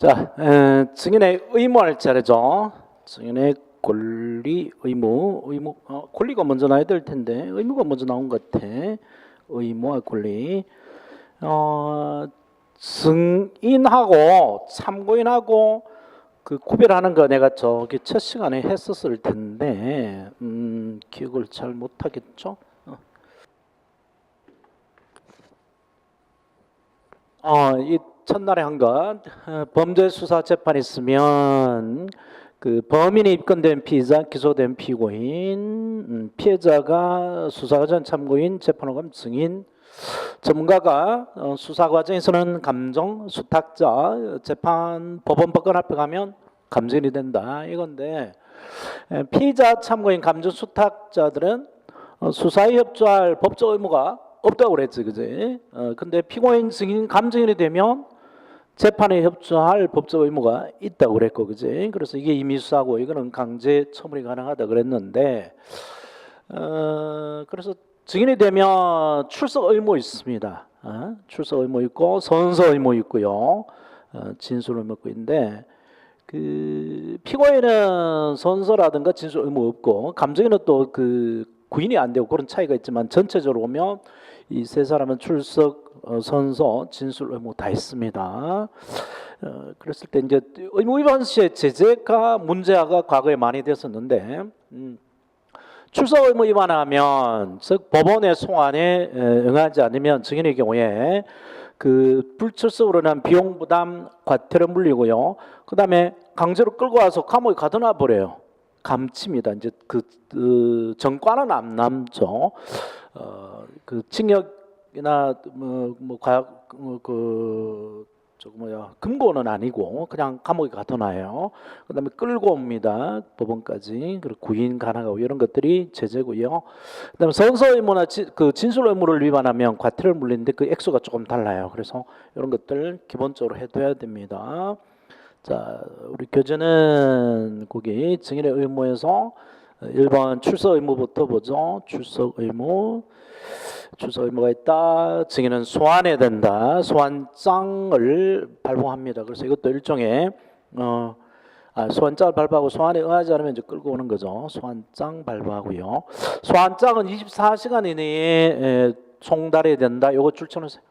자, 증인의 의무할 차례죠. 증인의 권리, 의무, 권리가 먼저 나야 될 텐데 의무가 먼저 나온 것 같아. 의무와 권리. 증인하고 참고인하고 그 구별하는 거 내가 저기 첫 시간에 했었을 텐데 기억을 잘 못하겠죠. 이 첫날에 한 것, 범죄 수사 재판 있으면 그 범인이 입건된 피의자, 기소된 피고인, 피해자가 수사 과정 참고인, 재판을 가면 증인, 전문가가 수사 과정에서는 감정, 수탁자, 재판 법원 법관 앞에 가면 감정인이 된다 이건데, 피의자, 참고인, 감정, 수탁자들은 수사에 협조할 법적 의무가 없다고 그랬지, 그지? 근데 피고인, 증인, 감정인이 되면 재판에 협조할 법적 의무가 있다고 그랬고, 그지? 그래서 이게 임의수사고 이거는 강제 처분이 가능하다 그랬는데, 그래서 증인이 되면 출석 의무 있습니다. 출석 의무 있고 선서 의무 있고요, 진술 의무 있는데, 그 피고인은 선서라든가 진술 의무 없고 감정인은 또 그 구인이 안 되고 그런 차이가 있지만 전체적으로 보면 이 세 사람은 출석, 선서, 진술 의무 다 있습니다. 그랬을 때 이제 의무 위반 시의 제재가 문제가 과거에 많이 됐었는데, 출석 의무 위반하면 즉 법원의 소환에 응하지 않으면 증인의 경우에 그 불출석으로 인한 비용 부담 과태료 물리고요. 그 다음에 강제로 끌고 와서 감옥에 가둬놔 버려요. 감치입니다. 이제 그 정과는 안 남죠. 그 징역이나 금고는 아니고 그냥 감옥에 가둬놔요. 그다음에 끌고 옵니다. 법원까지. 그리고 구인 가능하고 이런 것들이 제재고요. 그다음에 선서 의무나 그 진술 의무를 위반하면 과태료를 물리는데 그 액수가 조금 달라요. 그래서 이런 것들 기본적으로 해둬야 됩니다. 자, 우리 교재는 거기 증인의 의무에서 1번 출석 의무부터 보죠. 출석 의무가 있다. 증인은 소환해야 된다. 소환장을 발부합니다. 그래서 이것도 일종의 소환장을 발부하고 소환에 응하지 않으면 이제 끌고 오는 거죠. 소환장 발부하고요. 소환장은 24시간 이내에 송달해야 된다. 요거 줄쳐놓으세요.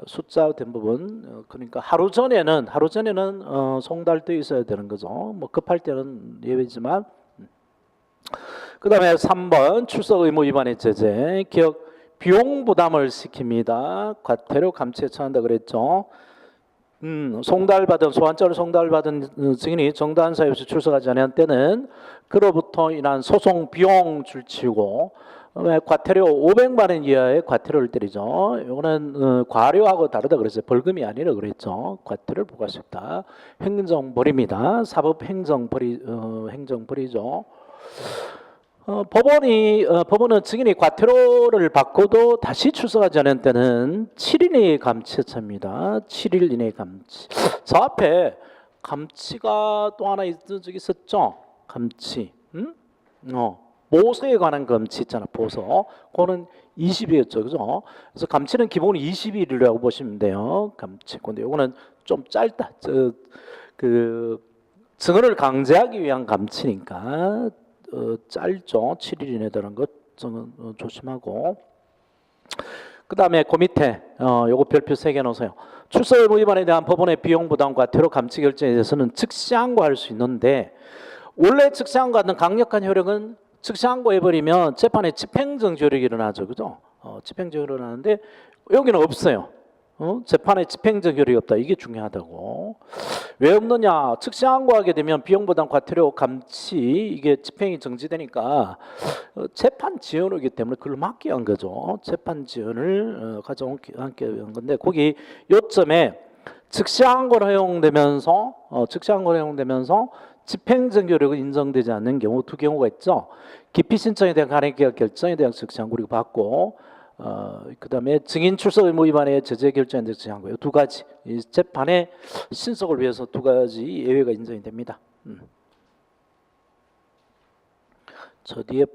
숫자 된 부분. 그러니까 하루 전에는 송달되어 있어야 되는 거죠. 뭐 급할 때는 예외지만. 그 다음에 3번 출석 의무 위반의 제재. 기억 비용 부담을 시킵니다. 과태료 감치에 처한다 그랬죠. 송달받은 소환장을 송달받은 증인이 정당한 사유 없이 출석하지 않은 때는 그로부터 인한 소송 비용 줄치고, 과태료 500만 원 이하의 과태료를 때리죠. 이거는 과료하고 다르다 그랬어요. 벌금이 아니라 그랬죠. 과태료를 부과할 수 있다. 행정벌입니다. 사법 행정벌이죠. 법원은 증인이 과태료를 받고도 다시 출석하지 않은 때는 7일 이내의 감치에 처합니다. 7일 이내의 감치. 저 앞에 감치가 또 하나 있었죠. 감치. 보소에 관한 감치 있잖아. 보소. 그거는 20일이었죠. 그죠? 그래서 감치는 기본 20일이라고 보시면 돼요. 감치. 근데 이거는 좀 짧다. 그 증언을 강제하기 위한 감치니까 짧죠. 7일 이내라는 것 조심하고. 그 다음에 그 밑에 요거 별표 3개 넣으세요. 출석 의무 위반에 대한 법원의 비용 부담 과태료 감치 결정에 대해서는 즉시 항고할 수 있는데, 원래 즉시 항고하는 강력한 효력은 즉시 항고해버리면 재판에 집행정지 효력이 일어나죠. 그죠? 집행정지 효력이 일어나는데 여기는 없어요. 재판에 집행적 효력이 없다. 이게 중요하다고. 왜 없느냐? 즉시 항고하게 되면 비용부담 과태료 감치 이게 집행이 정지되니까 재판 지연이기 때문에 그걸 막기 위한 거죠. 재판 지연을 가져오기 위한 건데, 거기 요점에 즉시 항고를 허용되면서 집행적 효력이 인정되지 않는 경우 두 경우가 있죠. 기피 신청에 대한 간행기각 결정에 대한 즉시 항고를 받고, 그 다음에 증인 출석 의무 위반의 제재 결정에 대해서 제한고요. 두 가지. 이 재판의 신속을 위해서 두 가지 예외가 인정이 됩니다. 저 뒤에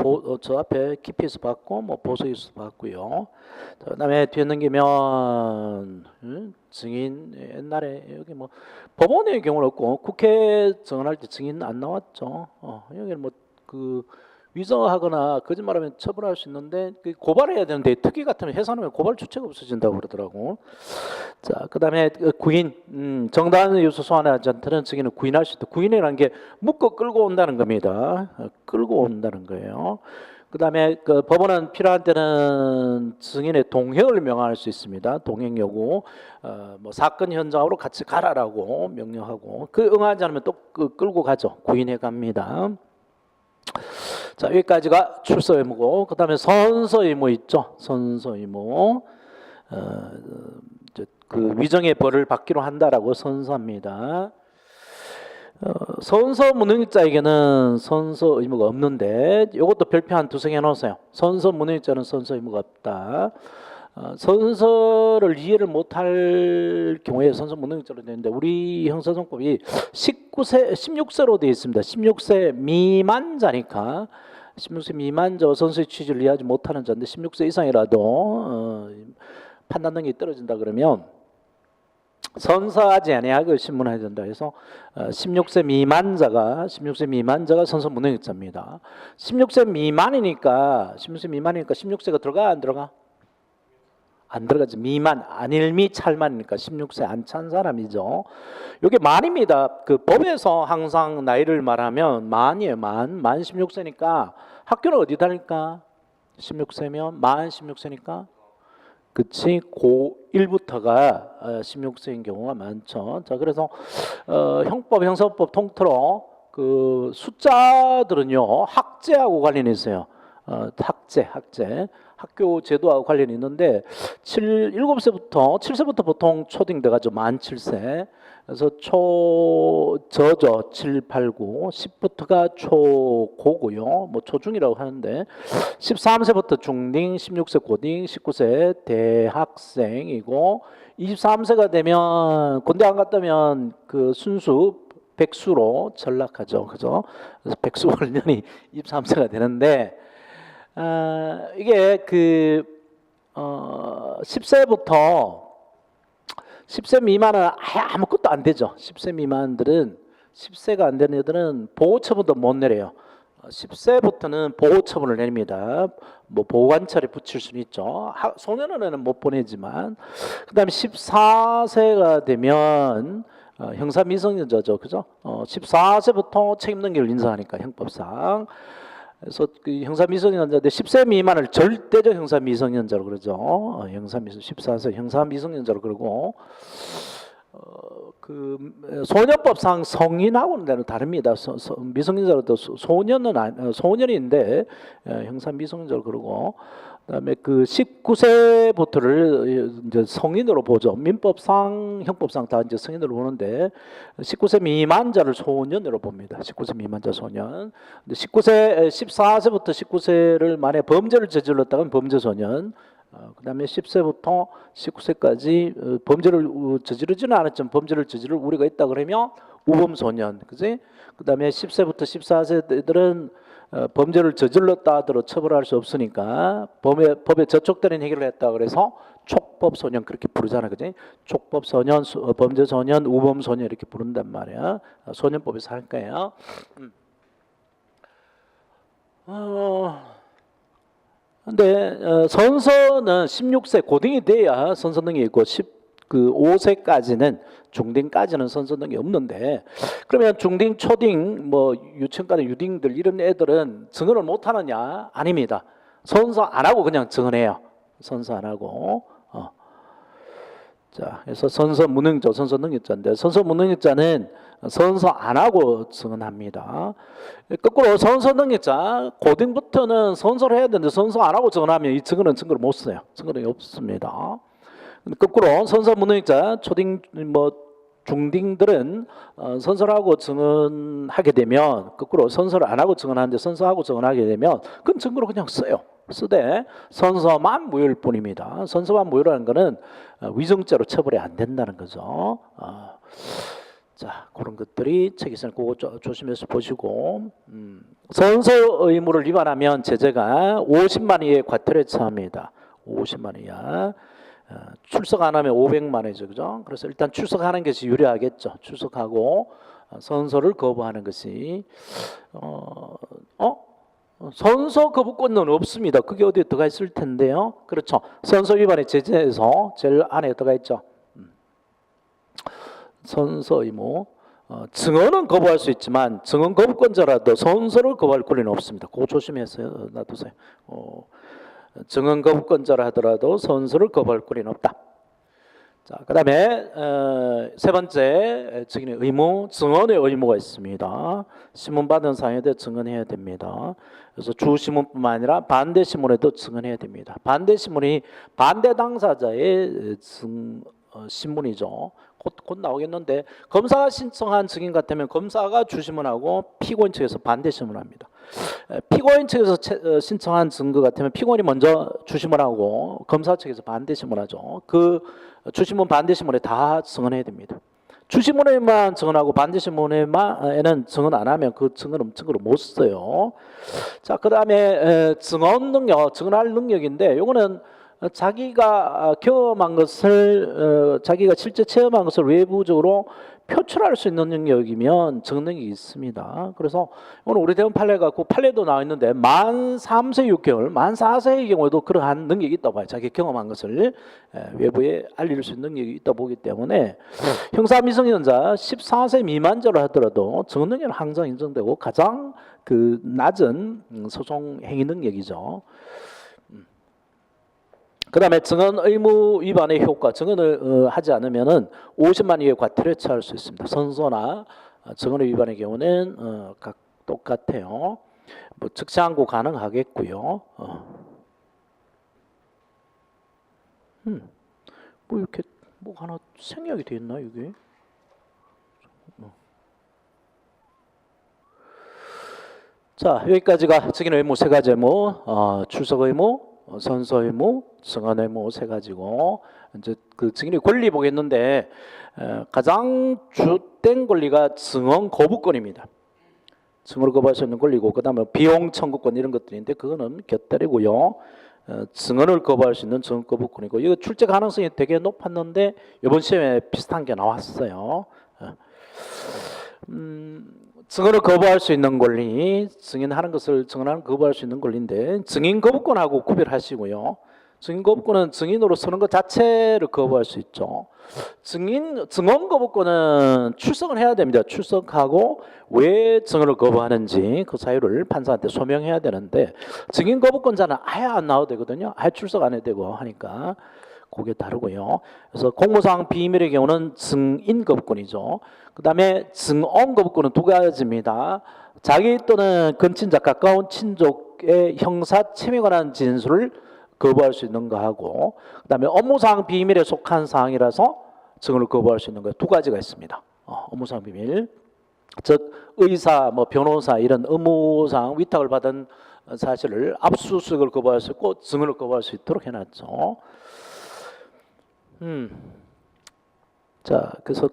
저 앞에 기피에서 받고 뭐 보석에서 받고요. 그 다음에 뒤에 넘기면 증인 옛날에 여기 뭐 법원의 경우는 없고 국회 증언할 때 증인 안 나왔죠. 여기는 뭐 그 위조하거나 거짓말하면 처벌할 수 있는데 그 고발해야 되는데 특기 같으면 해산하면 고발 주체가 없어진다고 그러더라고. 자, 그다음에 구인, 정당한 요소 소환하지 않다는 증인은 구인할 수 있다. 구인이라는 게 묶어 끌고 온다는 겁니다. 끌고 온다는 거예요. 그다음에 그 법원은 필요한 때는 증인의 동행을 명할 수 있습니다. 동행 여부, 뭐 사건 현장으로 같이 가라라고 명령하고 그 응하지 않으면 또 끌고 가죠. 구인해 갑니다. 자, 여기까지가 출석 의무고, 그다음에 선서 의무 있죠. 선서 의무. 그 위정의 벌을 받기로 한다라고 선서합니다. 선서 무능자에게는 선서 의무가 없는데 이것도 별표 한 두세 개 넣으세요. 선서 무능자는 선서 의무가 없다. 선서를 이해를 못할 경우에 선서 무능자로 되는데 우리 형사소송법이 16세로 되어 있습니다. 16세 미만자니까 16세 미만자 선서의 취지를 이해하지 못하는 자인데 16세 이상이라도 판단 능력이 떨어진다 그러면 선서하지 아니하고 신문해야 된다 해서 16세 미만자가 선서 무능자입니다. 16세 미만이니까 16세가 들어가 안 들어가? 안 들어가지. 미만, 안일미 찰만이니까 16세 안 찬 사람이죠. 이게 만입니다. 그 법에서 항상 나이를 말하면 만이에요. 만 16세니까 학교는 어디 다닐까? 16세면 만 16세니까 그치 고1부터가 16세인 경우가 많죠. 자, 그래서 형법, 형사법 통틀어 그 숫자들은요 학제하고 관련이 있어요. 학제 학교 제도하고 관련이 있는데 7세부터 보통 초딩 돼가죠. 만 7세. 그래서 저죠 7, 8, 9, 10부터가 초고고요. 뭐 초중이라고 하는데 13세부터 중딩, 16세 고딩, 19세 대학생이고 23세가 되면 군대 안 갔다면 그 순수 백수로 전락하죠. 그죠? 그래서 백수 월년이 23세가 되는데 이게 그 10세 미만은 아예 아무것도 안 되죠. 10세 미만들은 10세가 안 되는 애들은 보호처분도 못 내려요. 10세부터는 보호처분을 내립니다. 뭐 보호관찰에 붙일 수는 있죠. 소년원에는 못 보내지만 그다음에 14세가 되면 형사 미성년자죠, 그죠? 14세부터 책임 능력을 인정하니까 형법상. 그래서 그 형사 미성년자인데 10세 미만을 절대적 형사 미성년자로 그러죠. 형사 미성 14세 형사 미성년자로 그러고 그 소년법상 성인하고는 다릅니다. 미성년자로도 소년인데 형사 미성년자로 그러고 그다음에 그 19세부터를 이제 성인으로 보죠. 민법상, 형법상 다 이제 성인으로 보는데 19세 미만자를 소년으로 봅니다. 19세 미만자 소년. 근데 14세부터 19세를 만약 범죄를 저질렀다면 범죄 소년. 그다음에 10세부터 19세까지 범죄를 저지르지는 않았지만 범죄를 저지를 우리가 있다 그러면 우범 소년, 그지? 그다음에 10세부터 14세들은 범죄를 저질렀다 하더라도 처벌할 수 없으니까 법에 저촉되는 해결을 했다 그래서 촉법 소년 그렇게 부르잖아, 그지? 촉법 소년, 범죄 소년, 우범 소년 이렇게 부른단 말이야. 소년법에서 할 거예요. 근데 선서는 16세 고등이 돼야 선서 능력이 있고 5세까지는 중딩까지는 선서 능력이 없는데 그러면 중딩, 초딩, 뭐 유치원까지 유딩들 이런 애들은 증언을 못 하느냐? 아닙니다. 선서 안 하고 그냥 증언해요. 선서 안 하고. 자, 그래서 선서 무능자, 선서 능력자인데 선서 무능력자는 선서 안 하고 증언합니다. 거꾸로 선서 능력자 고등부터는 선서를 해야 되는데 선서 안 하고 증언하면 이 증언은 증거를 못 써요. 증거력이 없습니다. 거꾸로 선서 무능력자 초딩 뭐 중딩들은 선서를 하고 증언하게 되면 거꾸로 선서를 안 하고 증언하는데 선서하고 증언하게 되면 그건 증거로 그냥 써요. 쓰되 선서만 무효일 뿐입니다. 선서만 무효라는 것은 위증죄로 처벌이 안 된다는 거죠. 자, 그런 것들이 책에 있으니 그거 조심해서 보시고 선서 의무를 위반하면 제재가 50만 이하의 과태료에 처합니다. 50만 이하. 출석 안 하면 500만 원이죠, 그죠? 그래서 일단 출석하는 것이 유리하겠죠. 출석하고 선서를 거부하는 것이 선서 거부권은 없습니다. 그게 어디에 들어가 있을 텐데요. 그렇죠. 선서 위반의 제재에서 제일 안에 들어가 있죠. 선서 의무. 증언은 거부할 수 있지만 증언 거부권자라도 선서를 거부할 권리는 없습니다. 그거 조심해서 놔두세요. 증언 거부권자라 하더라도 선서를 거부할 권리는 없다. 자, 그다음에 세 번째 증인의 의무, 증언의 의무가 있습니다. 신문 받은 사항에 대해 증언해야 됩니다. 그래서 주 신문뿐만 아니라 반대 신문에도 증언해야 됩니다. 반대 신문이 반대 당사자의 신문이죠. 곧 나오겠는데 검사가 신청한 증인 같으면 검사가 주신문하고 피고인 측에서 반대 신문합니다. 피고인 측에서 신청한 증거 같으면 피고인이 먼저 주신문하고 검사 측에서 반대 신문하죠. 그 주신문 반대 신문에 다 증언해야 됩니다. 주신문에만 증언하고 반대 신문에는 증언 안 하면 그 증언은 증거로 못 써요. 자, 그다음에 증언 능력, 증언할 능력인데 요거는 자기가 경험한 것을 자기가 실제 체험한 것을 외부적으로 표출할 수 있는 능력이면 증언 능력이 있습니다. 그래서 오늘 우리 대원 판례 갖고 판례도 나와 있는데 만 3세 6개월, 만 4세의 경우에도 그러한 능력이 있다고 봐요. 자기 경험한 것을 외부에 알릴 수 있는 능력이 있다고 보기 때문에 형사 미성년자 14세 미만자로 하더라도 증언 능력은 항상 인정되고 가장 그 낮은 소송 행위 능력이죠. 그 다음에 증언 의무 위반의 효과, 증언을 하지 않으면은 50만 원의 과태료에 처할 수 있습니다. 선서나 증언 위반의 경우는 각 똑같아요. 뭐 즉시 항고 가능하겠고요. 뭐 이렇게 뭐 하나 생략이 돼 있나 이게? 자, 여기까지가 증인 의무 세 가지 의무, 출석 의무, 선서 의무, 증언 의무 세 가지고 이제 그 증인의 권리 보겠는데 가장 주된 권리가 증언 거부권입니다. 증언을 거부할 수 있는 권리고 그다음에 비용 청구권 이런 것들인데 그거는 곁다리고요. 증언을 거부할 수 있는 증언 거부권이고 이거 출제 가능성이 되게 높았는데 이번 시험에 비슷한 게 나왔어요. 증언을 거부할 수 있는 권리, 증인하는 것을 증언하는 거부할 수 있는 권리인데 증인 거부권하고 구별하시고요. 증인 거부권은 증인으로 서는 것 자체를 거부할 수 있죠. 증언 거부권은 출석을 해야 됩니다. 출석하고 왜 증언을 거부하는지 그 사유를 판사한테 소명해야 되는데 증인 거부권자는 아예 안 나와도 되거든요. 아예 출석 안 해도 되고 하니까 그게 다르고요. 그래서 공무상 비밀의 경우는 증인 거부권이죠. 그 다음에 증언 거부권은 두 가지입니다. 자기 또는 근친자 가까운 친족의 형사 침해에 관한 진술을 거부할 수 있는 거하고 그 다음에 업무상 비밀에 속한 사항이라서 증언을 거부할 수 있는 거 두 가지가 있습니다. 업무상 비밀, 즉 의사, 뭐 변호사 이런 업무상 위탁을 받은 사실을 압수수색을 거부할 수 있고 증언을 거부할 수 있도록 해놨죠. 자, 그래서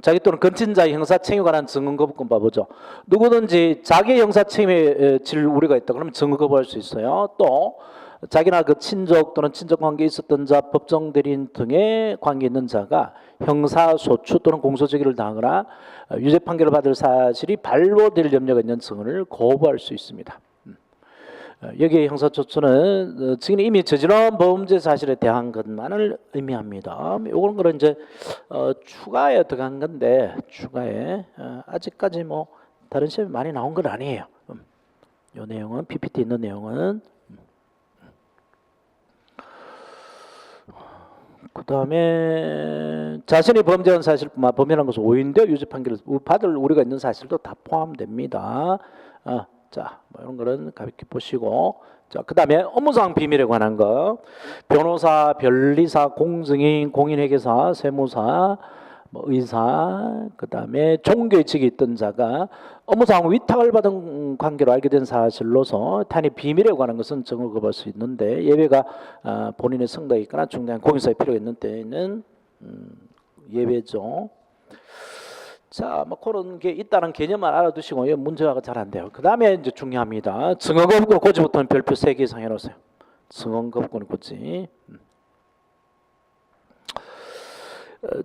자기 또는 근친자의 형사 책임에 관한 증언 거부권 봐보죠. 누구든지 자기 형사 책임에 질 우려가 있다 그러면 증언 거부할 수 있어요. 또 자기나 그 친족 또는 친족 관계에 있었던 자, 법정 대리인 등의 관계 있는 자가 형사 소추 또는 공소제기를 당하거나 유죄 판결을 받을 사실이 발로될 염려가 있는 증언을 거부할 수 있습니다. 여기에 형사소추는 증인이 이미 저지른 범죄 사실에 대한 것만을 의미합니다. 요거는 그런 이제 추가에 들어간 건데 추가에 아직까지 뭐 다른 시험에 많이 나온 건 아니에요. 요 내용은 PPT 있는 내용은 그 다음에 자신이 범죄한 사실뿐만 범죄한 것은 오인되어 유죄 판결을 받을 우려가 있는 사실도 다 포함됩니다. 자, 뭐 이런 거는 가볍게 보시고, 자, 그 다음에 업무상 비밀에 관한 거, 변호사, 변리사, 공증인, 공인회계사, 세무사, 뭐 의사, 그 다음에 종교의 직에 있던 자가 업무상 위탁을 받은 관계로 알게 된 사실로서 타인의 비밀에 관한 것은 증언을 거부할 수 있는데 예외가 본인의 성덕이 있거나 중대한 공인사의 필요가 있는 때에는 예외죠. 자, 뭐 그런 게 있다는 개념만 알아두시고 문제가 잘 안 돼요. 그 다음에 이제 중요합니다. 증언 거부권 고지부터는 별표 3개 이상 해놓으세요. 증언 거부권 고지.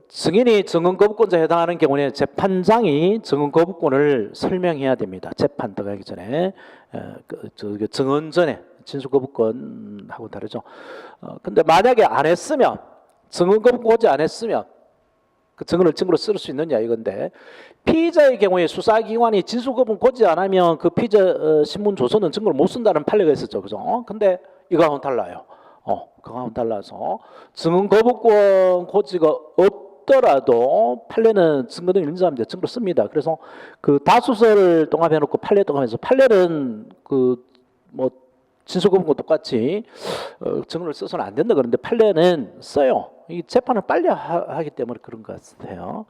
증인이 증언 거부권자에 해당하는 경우에 재판장이 증언 거부권을 설명해야 됩니다. 재판 들어가기 전에 증언 전에 진술 거부권하고 다르죠. 근데 만약에 안 했으면 증언 거부권 고지 안 했으면 그 증언을 증거로 쓸 수 있느냐 이건데 피의자의 경우에 수사기관이 진술 거부권 고지 안 하면 그 피의자 신문 조서는 증거를 못 쓴다는 판례가 있었죠, 그죠? 근데 이거하고는 달라요. 그거하고는 달라서 증언 거부권 고지가 없더라도 판례는 증거 등을 인정하면 증거로 씁니다. 그래서 그 다수서를 동합해놓고 판례 동합해서 판례는 그 뭐 진술 거부권 똑같이 증언을 써서는 안 된다 그러는데 판례는 써요. 이 재판을 빨리 하기 때문에 그런 것 같아요.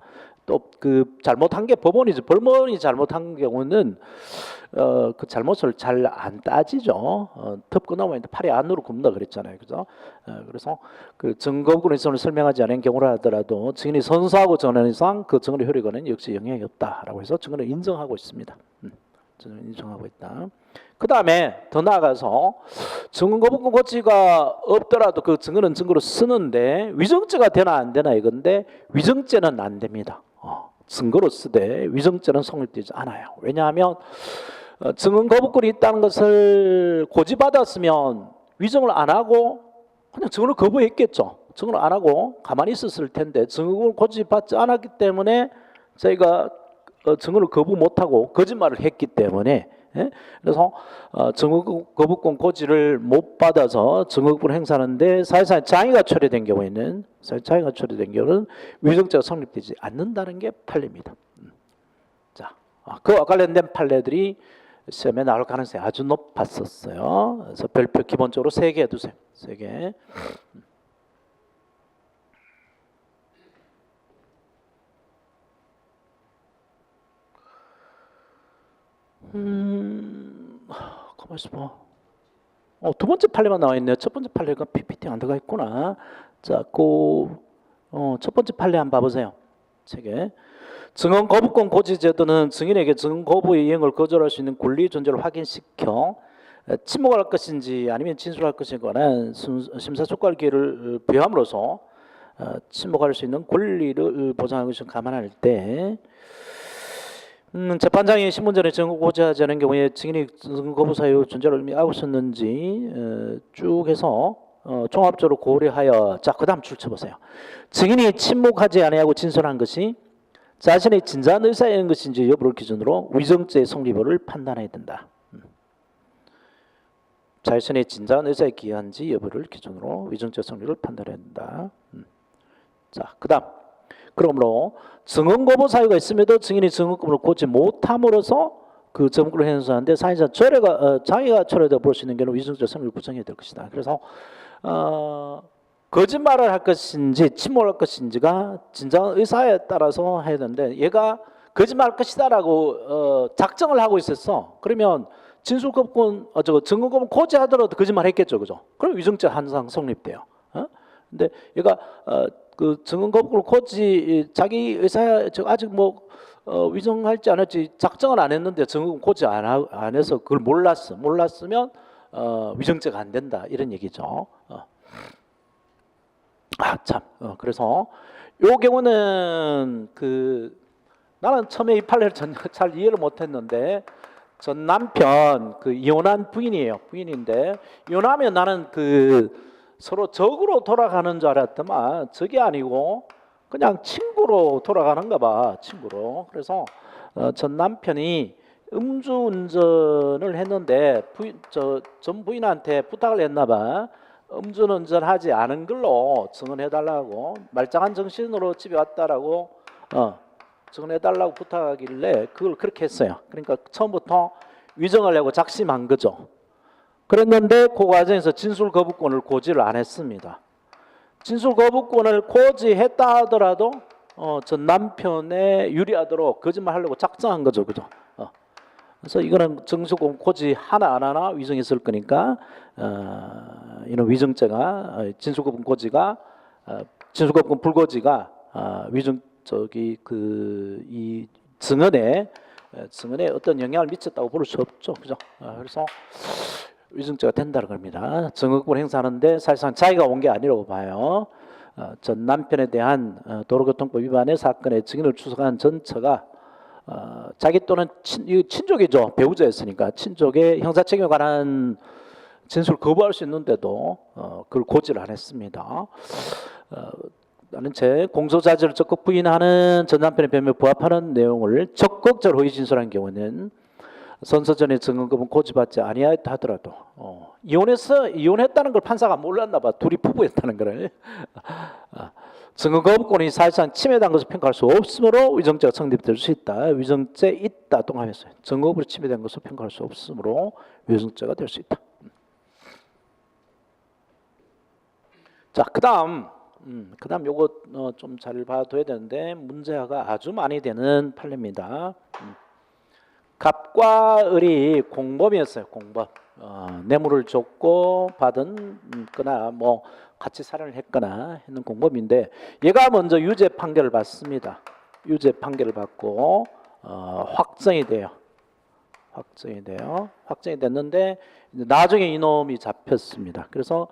또 그 잘못한 게 법원이죠. 법원이 잘못한 경우는 그 잘못을 잘 안 따지죠. 덮고 넘어있는데 팔이 안으로 굽는다 그랬잖아요, 그죠? 그래서 그 증거부권의 선을 설명하지 않은 경우라 하더라도 증인이 선서하고 전하는 이상 그 증언의 효력은 역시 영향이 없다라고 해서 증언을 인정하고 있습니다. 증언을 인정하고 있다. 그 다음에 더 나아가서 증언 거부권 고지가 없더라도 그 증언은 증거로 쓰는데 위정죄가 되나 안 되나 이건데 위정죄는 안 됩니다. 증거로 쓰되 위정죄는 성립되지 않아요. 왜냐하면 증언 거부권이 있다는 것을 고지받았으면 위정을 안 하고 그냥 증언을 거부했겠죠. 증언을 안 하고 가만히 있었을 텐데 증언을 고지받지 않았기 때문에 저희가 증언을 거부 못하고 거짓말을 했기 때문에 그래서 증언 거부권 고지를 못 받아서 증언 거부권 행사하는데 사회상의 장애가 초래된 경우에는 위정죄가 성립되지 않는다는 게 판례입니다. 자, 그와 관련된 판례들이 시험에 나올 가능성이 아주 높았었어요. 그래서 별표 기본적으로 3개 두세요. 3개. 가만 있어봐. 두 번째 판례만 나와 있네요. 첫 번째 판례가 PPT 안 들어가 있구나. 자, 첫 번째 판례 한번 봐보세요. 책에 증언 거부권 고지 제도는 증인에게 증언 거부의 이행을 거절할 수 있는 권리 존재를 확인시켜 침묵할 것인지 아니면 진술할 것인가는 심사촉구할 기회를 부여함으로써 침묵할 수 있는 권리를 보장하는 것을 감안할 때 재판장이 신문전에 증거 고지하지 않은 경우에 증인이 증거 거부 사유 존재를 의미하고 있었는지 쭉 해서 종합적으로 고려하여 자 그다음 줄 쳐보세요. 증인이 침묵하지 아니하고 진술한 것이 자신의 진정한 의사인 것인지 여부를 기준으로 위정죄의 성립을 판단해야 된다. 자신의 진정한 의사에 기한지 여부를 기준으로 위정죄 성립을 판단해야 된다. 자 그다음 그러므로 증언 거부 사유가 있음에도 증인이 증언 거부를 고지 못함으로써 그 점구를 행사하는데 사회적 장애가 초래되어 볼 수 있는 경우 위정죄 성립을 부정해야 될 것이다. 그래서 거짓말을 할 것인지 침묵할 것인지가 진정한 의사에 따라서 해야 되는데 얘가 거짓말할 것이다라고 작정을 하고 있었어. 그러면 진술 거부권 증언 거부 고지하더라도 거짓말했겠죠, 그죠? 그럼 위정죄 항상 성립돼요. 근데 얘가 그 증언 거부권을 고지 자기 의사 아직 뭐 위정할지 안 할지 작정을 안 했는데 증언 고지 안 해서 그걸 몰랐으면 위정죄가 안 된다 이런 얘기죠. 그래서 요 경우는 나는 처음에 이 판례를 잘 이해를 못했는데 전 남편 이혼한 부인인데 이혼하면 나는 서로 적으로 돌아가는 줄 알았더만 적이 아니고 그냥 친구로 돌아가는가 봐. 친구로. 그래서 전 남편이 음주운전을 했는데 전 부인한테 부탁을 했나 봐. 음주운전하지 않은 걸로 증언해달라고 말짱한 정신으로 집에 왔다라고 증언해달라고 부탁하길래 그걸 그렇게 했어요. 그러니까 처음부터 위정하려고 작심한 거죠. 그랬는데 그 과정에서 진술 거부권을 고지를 안 했습니다. 진술 거부권을 고지했다 하더라도 전 남편에 유리하도록 거짓말하려고 작정한 거죠, 그죠? 그래서 이거는 증수권 고지 하나 안 하나 위정했을 거니까 이런 위정죄가 진술거부권 고지가 진술거부권 불고지가 위정 이 증언에 어떤 영향을 미쳤다고 볼 수 없죠, 그죠? 그래서 위정죄가 된다는 겁니다. 증언권 행사하는데 사실상 자기가 온 게 아니라고 봐요. 전 남편에 대한 도로교통법 위반의 사건의 증인을 추석한 전 처가 자기 또는 친족이죠. 배우자였으니까 친족의 형사책임에 관한 진술을 거부할 수 있는데도 그걸 고지를 안 했습니다. 나는 제 공소자질을 적극 부인하는 전 남편의 변명에 부합하는 내용을 적극적으로 허위 진술한 경우는 선서전의 증언급은 고지받지 아니하였다 하더라도 이혼했다는 걸 판사가 몰랐나 봐. 둘이 부부였다는 거를. 증언거부권이 사실상 침해된 것을 평가할 수 없으므로 위정죄가 성립될 수 있다. 위정죄 있다 동함했어요. 증언거부로 침해된 것을 평가할 수 없으므로 위정죄가 될 수 있다. 자, 그다음 요거 좀 잘 봐둬야 되는데 문제가 아주 많이 되는 판례입니다. 갑과 을이 공범이었어요. 공범. 뇌물을 줬고 받은 거나 뭐 같이 살인을 했거나 했는 공범인데 얘가 먼저 유죄 판결을 받습니다. 유죄 판결을 받고 확정이 돼요. 확정이 됐는데 나중에 이놈이 잡혔습니다. 그래서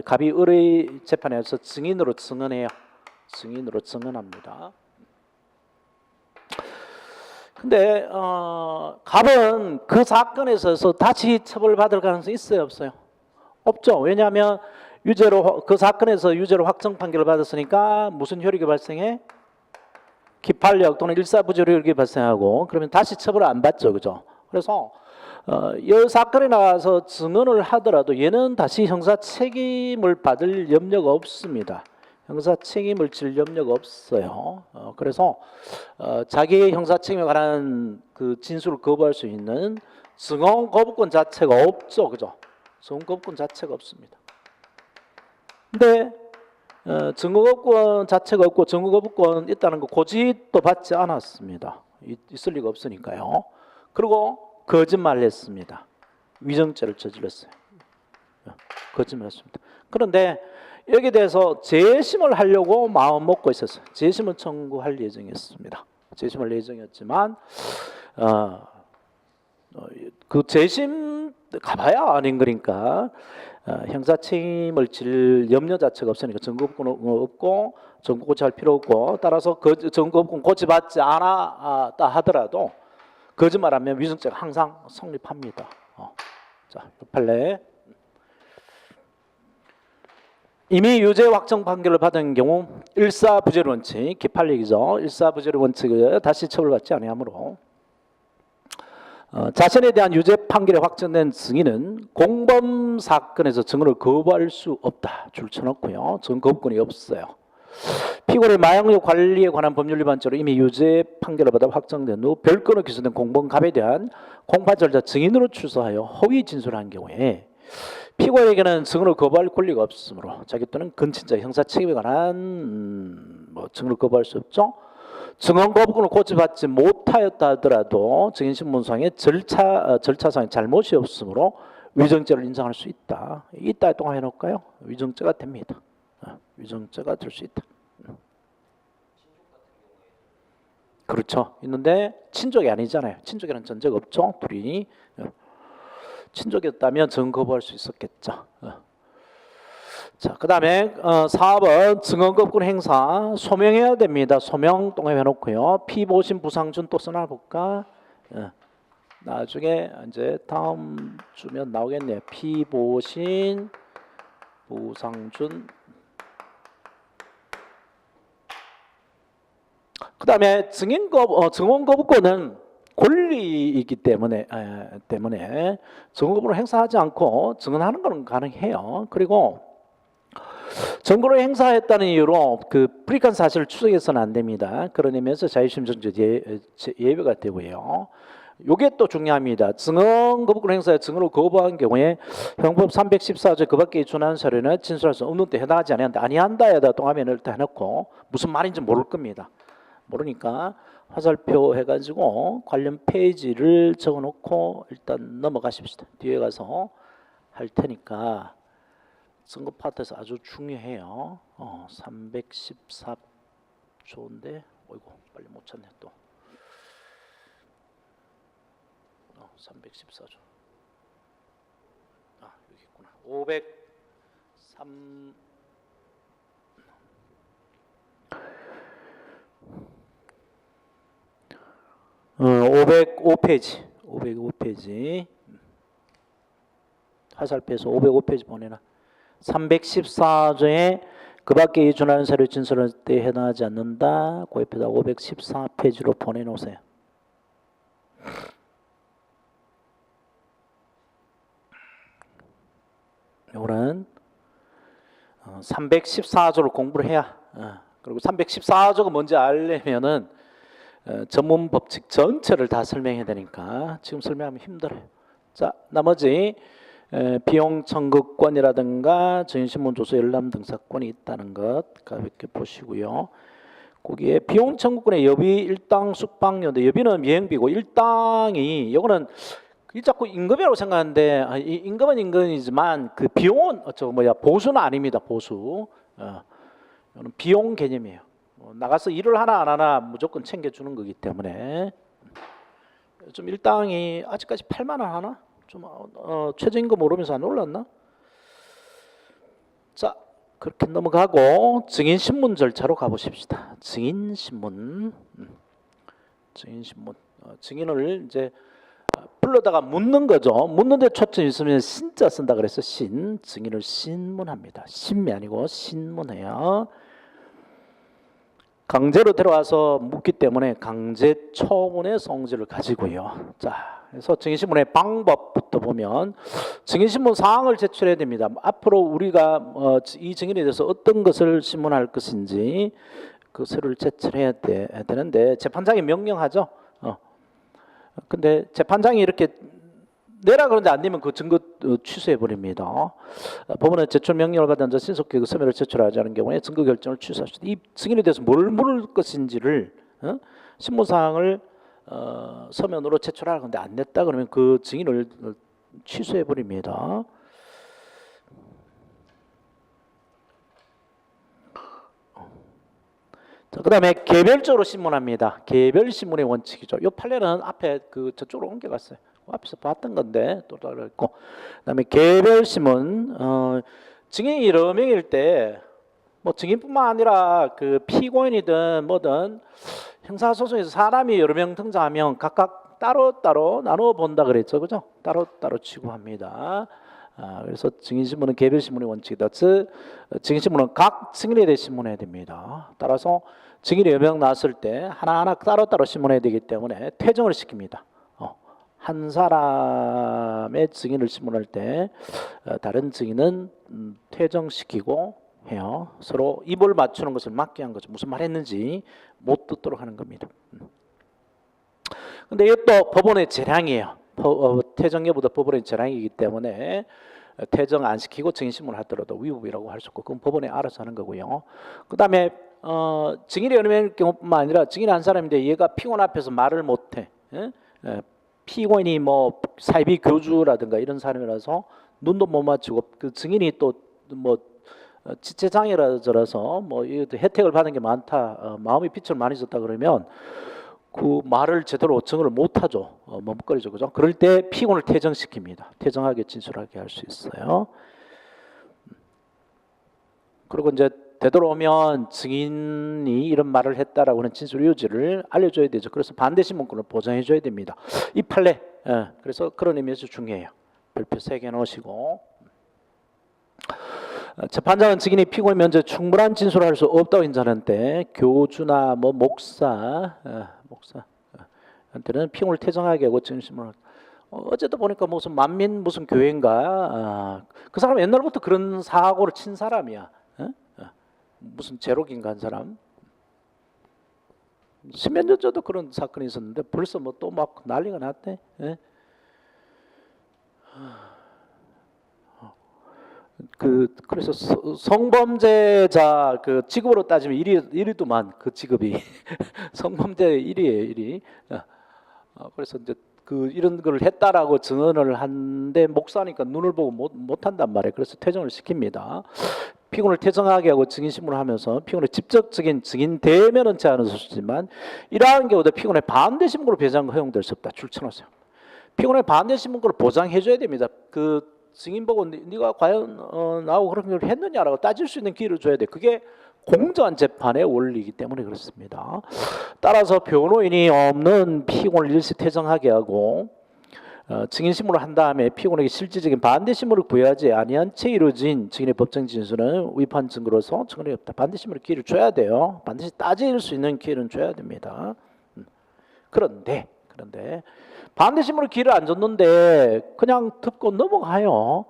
갑이 을의 재판에서 증인으로 증언해요. 증인으로 증언합니다. 근데 갑은 그 사건에서 다시 처벌받을 가능성이 있어요, 없어요? 없죠. 왜냐하면 그 사건에서 유죄로 확정 판결을 받았으니까 무슨 효력이 발생해? 기판력 또는 일사부재효력이 발생하고 그러면 다시 처벌을 안 받죠, 그죠? 그래서 이 사건에 나와서 증언을 하더라도 얘는 다시 형사 책임을 받을 염려가 없습니다. 형사 책임을 질 염려가 없어요. 그래서 자기의 형사 책임에 관한 그 진술을 거부할 수 있는 증언 거부권 자체가 없죠, 그죠? 증언 거부권 자체가 없습니다. 근데 증거 거부권 자체가 없고 증거 거부권 있다는 거 고지도 받지 않았습니다. 있을 리가 없으니까요. 그리고 거짓말을 했습니다. 위정죄를 저질렀어요. 거짓말했습니다. 그런데 여기에 대해서 재심을 하려고 마음 먹고 있었어요. 재심을 청구할 예정이었습니다. 재심할 예정이었지만 그 재심 가봐야 아닌 거니까 형사 책임을 질 염려 자체가 없으니까 증거권은 없고 증거 고지할 필요 없고 따라서 증거권 고지받지 않았다 하더라도 거짓말하면 위증죄가 항상 성립합니다. 자, 판례. 이미 유죄 확정 판결을 받은 경우 일사부재료 원칙, 기판력이죠. 일사부재료 원칙을 다시 처벌받지 아니하므로 자신에 대한 유죄 판결이 확정된 증인은 공범 사건에서 증언을 거부할 수 없다. 줄 쳐놓고요. 증언 거부권이 없어요. 피고의 마약류 관리에 관한 법률 위반죄로 이미 유죄 판결을 받아 확정된 후 별건으로 기소된 공범갑에 대한 공판 절차 증인으로 출소하여 허위 진술한 경우에 피고에게는 증언을 거부할 권리가 없으므로 자기 또는 근친자 형사 책임에 관한 증언을 거부할 수 없죠. 증언 거부권을 고지받지 못하였다 하더라도 증인신문상의 절차상의 잘못이 없으므로 위정죄를 인정할 수 있다. 있다 동안 해놓을까요? 위정죄가 됩니다. 위정죄가 될 수 있다. 그렇죠. 있는데 친족이 아니잖아요. 친족이라는 전제가 없죠. 둘이 친족이었다면 증언 거부할 수 있었겠죠. 자, 그 다음에 4번 증언거부권 행사 소명해야 됩니다. 소명 동의해놓고요. 피보신 부상준 또 써놔볼까? 나중에 이제 다음 주면 나오겠네요. 피보신 부상준. 그 다음에 증언 거부권은 권리이기 때문에 증언 거부를 행사하지 않고 증언하는 것은 가능해요. 그리고 증거를 행사했다는 이유로 그 불이익한 사실을 추적해서는 안 됩니다. 그런 의미에서 자유심증적 예외가 되고요. 이게 또 중요합니다. 증언 거부권 행사에 증언을 거부한 경우에 형법 314조 그 밖에 준하는 사례는 진술할 수 없는 데 해당하지 아니한다에다 동화면을 일단 해놓고 무슨 말인지 모를 겁니다. 모르니까 화살표 해가지고 관련 페이지를 적어놓고 일단 넘어가십시다. 뒤에 가서 할 테니까 증거 파트에서 아주 중요해요. 314조인데 어이구 빨리 못 찾네 또. 314조. 여기 있구나. 3 505페이지 505페이지 화살표에서 505페이지 보내놔. 314조에 그 밖에 이 준하는 사료 진술할 때 해당하지 않는다. 그 옆에다 514페이지로 보내놓으세요. 요거는 314조를 공부를 해야 그리고 314조가 뭔지 알려면은 전문 법칙 전체를 다 설명해야 되니까 지금 설명하면 힘들어요. 자, 나머지 비용 청구권이라든가 증인신문 조서 열람 등사권이 있다는 것 가볍게 보시고요. 거기에 비용 청구권의 여비, 일당, 숙박료인데 여비는 미행비고 일당이 이거는 자꾸 임금이라고 생각하는데 임금은 임금이지만 그 비용은 보수는 아닙니다. 보수. 이거는 비용 개념이에요. 나가서 일을 하나 안 하나 무조건 챙겨주는 거기 때문에 좀 일당이 아직까지 8만 원 하나? 좀 최저임금 오르면서 안 올랐나? 자, 그렇게 넘어가고 증인신문 절차로 가보십시다. 증인신문, 증인신문, 증인을 이제 불러다가 묻는 거죠. 묻는데 초점이 있으면 신자 쓴다 그래서 증인을 신문합니다. 신이 아니고 신문해요. 강제로 데려와서 묻기 때문에 강제 초문의 성질을 가지고요. 자, 그래서 증인신문의 방법부터 보면 증인신문 사항을 제출해야 됩니다. 앞으로 우리가 이 증인에 대해서 어떤 것을 신문할 것인지 그 서류를 제출해야 되는데 재판장이 명령하죠. 근데 재판장이 이렇게 내라 그러는데 안 되면 그 증거 취소해 버립니다. 법원에 제출 명령을 받은 자 신속히 그 서면을 제출하지 않은 경우에 증거 결정을 취소합니다. 이 증인에 대해서 뭘 물을 것인지를 신문 사항을 서면으로 제출하라 근데 안 냈다 그러면 그 증인을 취소해 버립니다. 자, 그다음에 개별적으로 신문합니다. 개별 신문의 원칙이죠. 이 판례는 앞에 저쪽으로 옮겨갔어요. 앞에서 봤던 건데 또 다르고. 그다음에 개별 신문 증인이 여러 명일 때 뭐 증인뿐만 아니라 그 피고인이든 뭐든 형사소송에서 사람이 여러 명 등장하면 각각 따로따로 나누어 본다 그랬죠, 그죠? 따로따로 취급합니다. 그래서 증인신문은 개별신문의 원칙이다. 즉 증인신문은 각 증인에 대해 신문해야 됩니다. 따라서 증인이 여러 명 나왔을 때 하나하나 따로따로 신문해야 되기 때문에 퇴정을 시킵니다. 한 사람의 증인을 신문할 때 다른 증인은 퇴정시키고 해요. 서로 입을 맞추는 것을 막게 한 거죠. 무슨 말 했는지 못 듣도록 하는 겁니다. 근데 이것도 법원의 재량이에요. 퇴정 여부도 법원의 재량이기 때문에 퇴정 안 시키고 증인신문을 하더라도 위법이라고 할 수 없고 그건 법원에 알아서 하는 거고요. 그 다음에 증인이 여러 명일 경우뿐만 아니라 증인 한 사람인데 얘가 피고인 앞에서 말을 못해. 피고인이 뭐 사이비 교주라든가 이런 사람이라서 눈도 못 맞추고 그 증인이 또 뭐 지체장애라서 뭐 혜택을 받은 게 많다, 마음의 빛을 많이 줬다 그러면 그 말을 제대로 증언을 못 하죠. 머뭇거리죠, 그죠? 그럴 때 피고인을 퇴정시킵니다. 퇴정하게 진술하게 할 수 있어요. 그리고 이제 되돌아오면 증인이 이런 말을 했다라고 하는 진술 요지를 알려줘야 되죠. 그래서 반대 신문권을 보장해줘야 됩니다. 이 판례, 그래서 그런 의미에서 중요해요. 별표 3개 넣으시고. 재판장은 증인이 피고인 면제 충분한 진술을 할 수 없다고 인정하는데 교주나 뭐 목사한테는 피고인을 퇴정하게 하고 증인신문을 어제도 보니까 무슨 만민 무슨 교회인가 그 사람 옛날부터 그런 사고를 친 사람이야. 무슨 제로긴가 한 사람. 십몇 년 전도 그런 사건이 있었는데 벌써 뭐 또 막 난리가 났대. 그래서 성범죄자 그 직업으로 따지면 1위도만 그 직업이 성범죄 1위예요, 1위. 그래서 이제 이런 걸 했다라고 증언을 하는데 목사니까 눈을 보고 못 한단 말이에요. 그래서 퇴정을 시킵니다. 피고인을 퇴정하게 하고 증인신문을 하면서 피고인의 직접적인 증인 대면은 제한을 수지만 이러한 경우도 피고인의 반대 신문으로 배제한 거 허용될 수 없다. 줄쳐놓으세요. 피고인의 반대 신문권을 보장해줘야 됩니다. 그 증인 보고 네가 과연 나하고 그런 걸 했느냐라고 따질 수 있는 기회를 줘야 돼. 그게 공정한 재판의 원리이기 때문에 그렇습니다. 따라서 변호인이 없는 피고를 일시 퇴정하게 하고 증인 신문을 한 다음에 피고에게 실질적인 반대 신문을 구해하지 아니한 채 이루어진 증인의 법정 진술은 위반 증거로서 증언이 없다. 반대 신문을 기회를 줘야 돼요. 반드시 따질 수 있는 기회는 줘야 됩니다. 그런데 반대 신문을 기회를 안 줬는데 그냥 듣고 넘어가요.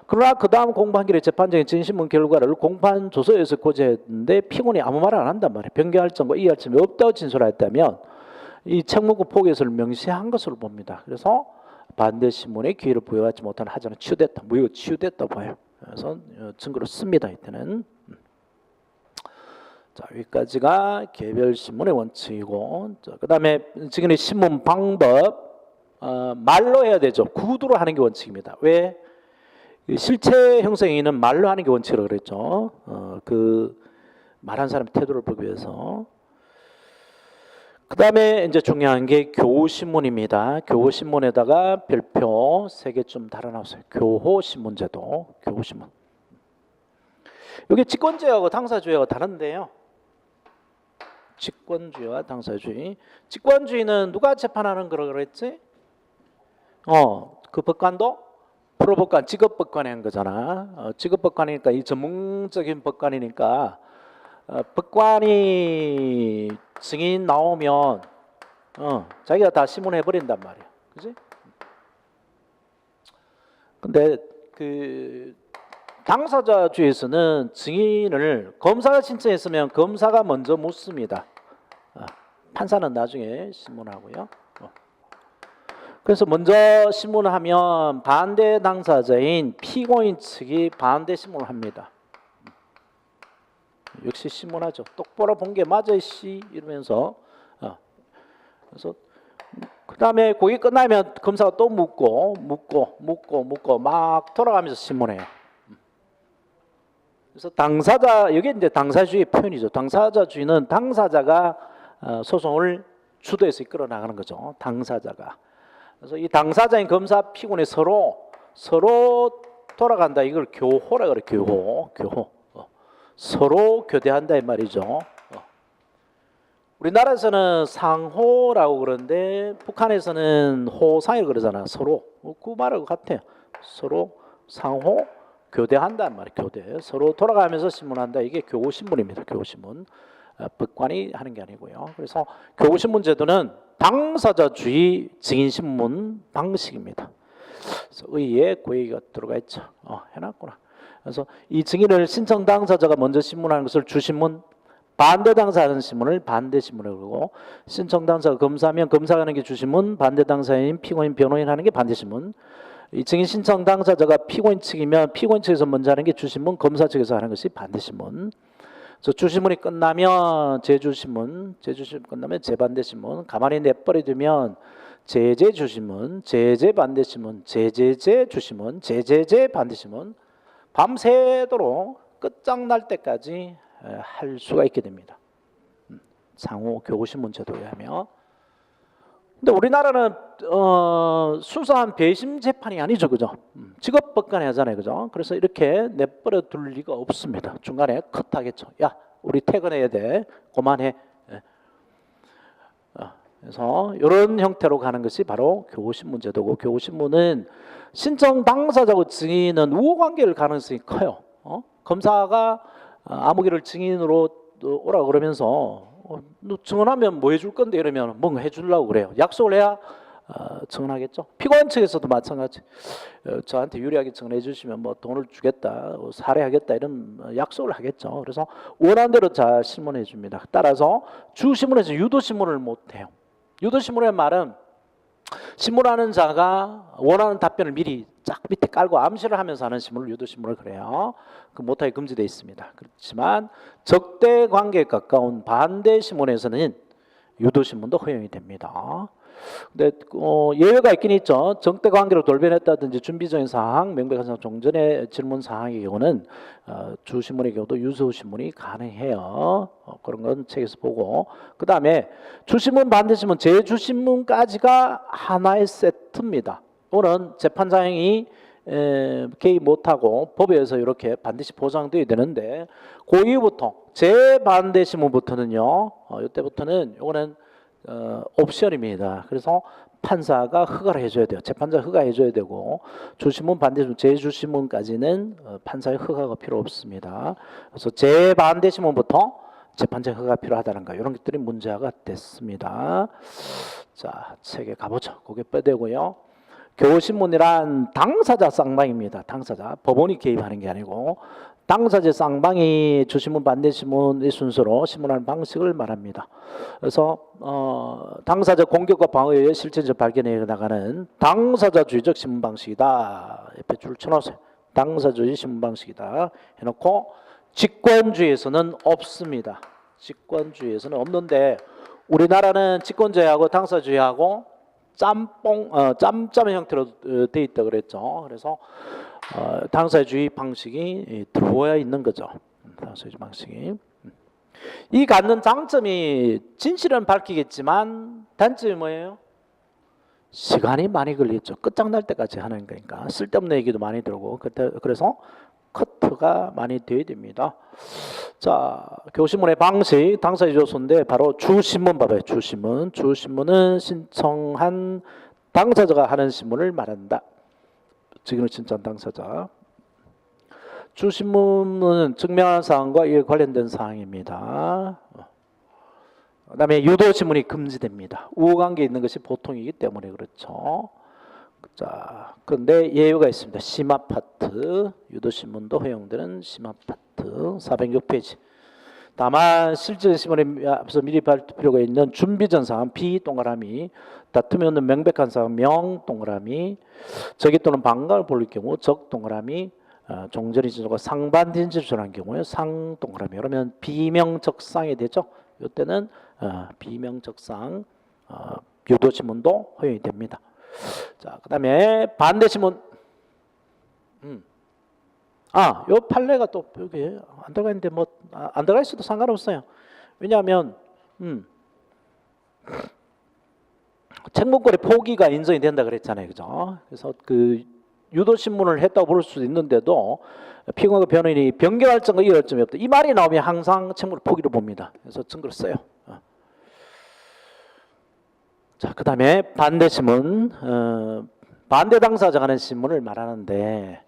그러나 그 다음 공판기일에 재판장이 증인신문 결과를 공판 조서에서 고지했는데 피고인이 아무 말을 안 한단 말이에요. 변경할 점과 이해할 점이 없다고 진술했다면 이 책무권 포기에서를 명시한 것으로 봅니다. 그래서 반대 신문에 기회를 부여하지 못한 하자는 치유됐다. 무효 치유됐다 봐요. 그래서 증거로 씁니다. 이때는. 자, 여기까지가 개별 신문의 원칙이고, 그다음에 증인의 신문 방법 말로 해야 되죠. 구두로 하는 게 원칙입니다. 왜? 실체 형성행위는 말로 하는 게 원칙이라고 그랬죠. 그 말한 사람의 태도를 보기 위해서. 그 다음에 이제 중요한 게 교호신문입니다. 교호신문에다가 별표 3개쯤 달아놨어요. 교호신문제도, 교호신문. 이게 직권주의하고 당사주의하고 다른데요. 직권주의와 당사주의. 직권주의는 누가 재판하는 거라고 그랬지? 그 법관도 프로법관, 직업법관이 한 거잖아. 직업법관이니까 이 전문적인 법관이니까 법관이 증인 나오면 자기가 다 신문해 버린단 말이야. 그지? 근데 그 당사자주의에서는 증인을 검사가 신청했으면 검사가 먼저 묻습니다. 판사는 나중에 신문하고요. 그래서 먼저 신문을 하면 반대 당사자인 피고인 측이 반대 신문을 합니다. 역시 신문하죠. 똑바로 본 게 맞아 씨 이러면서. 그래서 그 다음에 거기 끝나면 검사가 또 묻고 막 돌아가면서 신문해요. 그래서 당사자, 여기 이제 당사주의 표현이죠. 당사자주의는 당사자가 소송을 주도해서 이끌어 나가는 거죠. 당사자가. 그래서 이 당사자인 검사, 피고인이 서로 돌아간다. 이걸 교호라 그래. 교호. 서로 교대한다 이 말이죠. 우리나라에서는 상호라고 그러는데 북한에서는 호상이라고 그러잖아. 서로. 그 말하고 같아요. 서로 상호 교대한다 말이에요. 교대. 서로 돌아가면서 신문한다. 이게 교호신문입니다. 교호신문. 법관이 하는 게 아니고요. 그래서 교호신문 제도는 당사자주의 증인신문 방식입니다. 그래서 의에 고의가 들어가 있죠. 해놨구나. 그래서 이 증인을 신청 당사자가 먼저 신문하는 것을 주신문, 반대 당사하는 신문을 반대 신문이라고 그러고, 신청 당사가 검사면 검사가 하는 게 주신문, 반대 당사인 피고인 변호인 하는 게 반대 신문. 이 증인 신청 당사자가 피고인 측이면 피고인 측에서 먼저 하는 게 주신문, 검사 측에서 하는 것이 반대 신문. 그래서 주신문이 끝나면 재주신문, 재주신문 끝나면 재반대 신문, 가만히 내버려 두면 재재 주신문, 재재 반대 신문, 재재재 주신문, 재재재 반대 신문. 밤새도록 끝장날 때까지 할 수가 있게 됩니다. 상호 교호신문 제도에 하면. 근데 우리나라는 순수한 배심 재판이 아니죠, 그죠? 직업법관이 하잖아요, 그죠? 그래서 이렇게 내버려 둘 리가 없습니다. 중간에 컷하겠죠. 야, 우리 퇴근해야 돼. 그만해. 그래서 이런 형태로 가는 것이 바로 교호신문 제도고, 교호신문은 신청 당사자고 증인은 우호관계를 가능성이 커요. 검사가 아무개를 증인으로 오라 그러면서 너 증언하면 뭐 해줄 건데 이러면 뭔가 해주려고 그래요. 약속을 해야 증언하겠죠. 피고인 측에서도 마찬가지. 저한테 유리하게 증언해 주시면 뭐 돈을 주겠다, 살해하겠다 이런 약속을 하겠죠. 그래서 원하는 대로 잘 신문해 줍니다. 따라서 주신문에서 유도신문을 못 해요. 유도신문의 말은 신문하는 자가 원하는 답변을 미리 쫙 밑에 깔고 암시를 하면서 하는 신문을 유도신문을 그래요. 그 못하게 금지되어 있습니다. 그렇지만 적대 관계에 가까운 반대 신문에서는 유도신문도 허용이 됩니다. 근데 예외가 있긴 있죠. 적대 관계로 돌변했다든지 준비적인 사항, 명백한 사항, 종전의 질문 사항의 경우는 주신문의 경우도 유도신문이 가능해요. 그런 건 책에서 보고, 그 다음에 주신문, 반대신문, 재주신문까지가 하나의 세트입니다. 오는 재판장이 개입 못하고 법에 의해서 이렇게 반드시 보장되어야 되는데 그 이후부터 재반대 신문부터는요. 이때부터는 요거는 옵션입니다. 그래서 판사가 허가를 해줘야 돼요. 재판장 허가해줘야 되고 주신문 반대신문 재주신문까지는 판사의 허가가 필요 없습니다. 그래서 재반대 신문부터 재판장 허가가 필요하다는 거 이런 것들이 문제가 됐습니다. 자, 책에 가보죠. 고개 뼈대고요. 교신문이란 당사자 쌍방입니다. 당사자 법원이 개입하는 게 아니고 당사자 쌍방이 주신문 반대신문의 순서로 신문하는 방식을 말합니다. 그래서 당사자 공격과 방어에 실질적 발견해 나가는 당사자주의적 신문 방식이다. 옆에 줄 쳐놓으세요. 당사주의 신문 방식이다 해놓고 직권주의에서는 없습니다. 직권주의에서는 없는데 우리나라는 직권주의하고 당사주의하고 짬짬 형태로 돼 있다 그랬죠. 그래서 당사주의 방식이 들어와 있는 거죠. 당사주의 방식이. 이 갖는 장점이 진실은 밝히겠지만 단점이 뭐예요? 시간이 많이 걸리죠. 끝장날 때까지 하는 거니까 쓸데없는 얘기도 많이 들고 그래서 커트가 많이 돼야 됩니다. 자, 교신문의 방식 당사자 조서인데 바로 주신문 봐봐요. 주신문은 신청한 당사자가 하는 신문을 말한다. 지금은 신청한 당사자. 주신문은 증명한 사항과 이에 관련된 사항입니다. 그다음에 유도신문이 금지됩니다. 우호관계 있는 것이 보통이기 때문에 그렇죠. 자, 그런데 예외가 있습니다. 심화 파트, 유도신문도 허용되는 심화 파트 406페이지. 다만 실질 신문에 앞서 미리 발표 필요가 있는 준비전 사항 B 동그라미, 다툼이 없는 명백한 사항 명 동그라미, 적이 또는 반감을 보일 경우 적 동그라미, 종전이 진술과 상반된 진술한 경우에 상 동그라미. 그러면 비명적상이 되죠. 이때는 비명적상 유도신문도 허용이 됩니다. 자, 그다음에 반대신문. 요 판례가 또 여기 안 들어가 있는데 뭐 안 들어가 있어도 상관없어요. 왜냐하면 책무권의 포기가 인정이 된다 그랬잖아요, 그죠? 그래서 그 유도신문을 했다고 볼 수도 있는데도 피고인과 변호인이 변경할 점과 이의할 점이 없다. 이 말이 나오면 항상 책무를 포기로 봅니다. 그래서 증거를 써요. 자, 그 다음에 반대신문, 반대 당사자가 하는 신문을 말하는데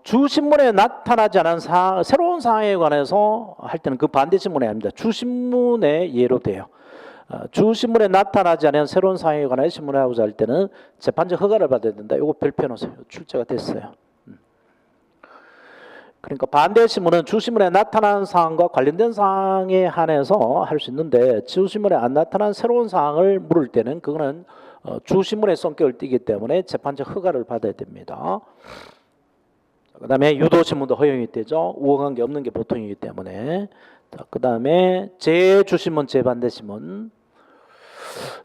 주신문에 나타나지 않은 새로운 사항에 관해서 할 때는 그 반대신문이 아닙니다. 주신문의 예로 돼요. 주신문에 나타나지 않은 새로운 사항에 관해 신문을 하고자 할 때는 재판적 허가를 받아야 된다. 이거 별표 놓으세요. 출제가 됐어요. 그러니까 반대신문은 주신문에 나타난 사항과 관련된 사항에 한해서 할 수 있는데 주신문에 안 나타난 새로운 사항을 물을 때는 그거는 주신문의 성격을 띠기 때문에 재판적 허가를 받아야 됩니다. 그 다음에 유도신문도 허용이 되죠. 우호관계 없는 게 보통이기 때문에. 그 다음에 재주신문, 재반대신문.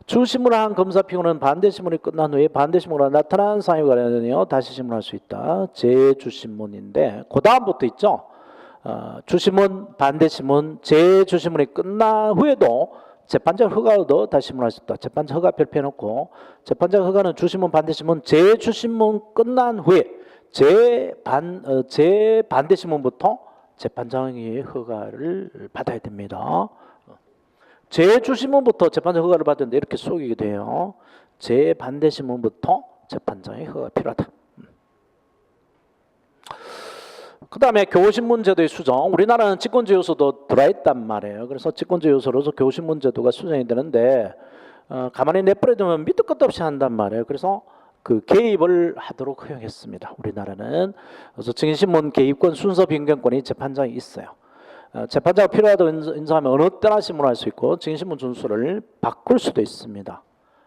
주신문을 한 검사 피고는 반대신문이 끝난 후에 반대신문으로 나타난 사항에 관련하여 다시 신문할 수 있다. 재주신문인데 그 다음부터 있죠. 주신문, 반대신문, 재주신문이 끝난 후에도 재판장 허가도 다시 신문할 수 있다. 재판장 허가 별표해놓고 재판장 허가는 주신문, 반대신문, 재주신문 끝난 후에 재반대신문부터 재판장의 허가를 받아야 됩니다. 재주신문부터 재판장 허가를 받는데 이렇게 속이게 돼요. 재반대신문부터 재판장의 허가가 필요하다. 그 다음에 교신문제도의 수정. 우리나라는 직권제 요소도 들어있단 말이에요. 그래서 직권제 요소로서 교신문제도가 수정이 되는데 가만히 내버려두면 밑도 끝도 없이 한단 말이에요. 그래서 그 개입을 하도록 허용했습니다. 우리나라는. 그래서 증인신문 개입권 순서 변경권이 재판장이 있어요. 재판자가 필요하다고 인정하면 어느 때나 신문할 수 있고 증인신문 준수를 바꿀 수도 있습니다.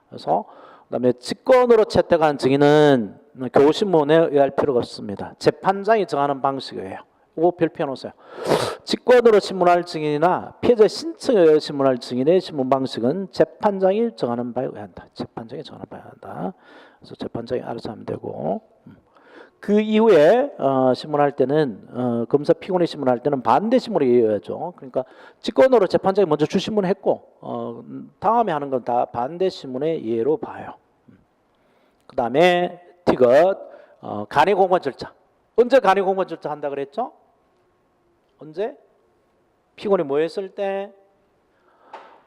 그래서 그다음에 직권으로 채택한 증인은 교신문에 의할 필요가 없습니다. 재판장이 정하는 방식이에요. 이거 별표 놓으세요. 직권으로 신문할 증인이나 피해자 신청에 의해 신문할 증인의 신문 방식은 재판장이 정하는 바에 의한다. 재판장이 정하는 바에 의한다. 그래서 재판장이 알아서 하면 되고 그 이후에 신문할 때는 검사 피고인이 신문할 때는 반대 신문에 의해야죠. 그러니까 직권으로 재판장이 먼저 주신문했고 다음에 하는 건 다 반대 신문의 예로 봐요. 그 다음에 티귿 간이 공판 절차. 언제 간이 공판 절차 한다 그랬죠? 언제? 피고인이 뭐 했을 때?